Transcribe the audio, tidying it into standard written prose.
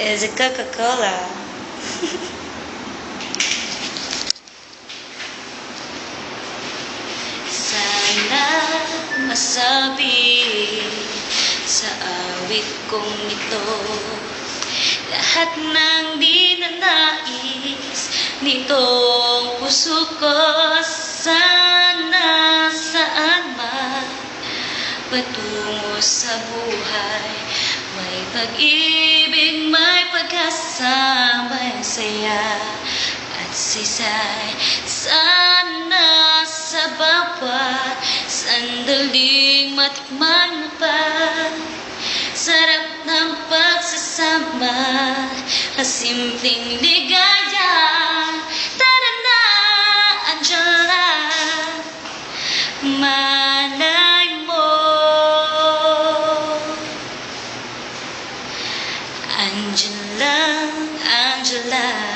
is a Coca-Cola. Sana masabi sa awit kong ito lahat ng di na nais nitong puso ko. Sana saan man patungo sa buhay may pag-ibig, may pag-asa, may saya at sisay. Sana sa bawat sandaling matikman mo pa sarap ng pagsasama, kasimpleng ligaya. Tara na, Angela, malay mo. Angela, Angela.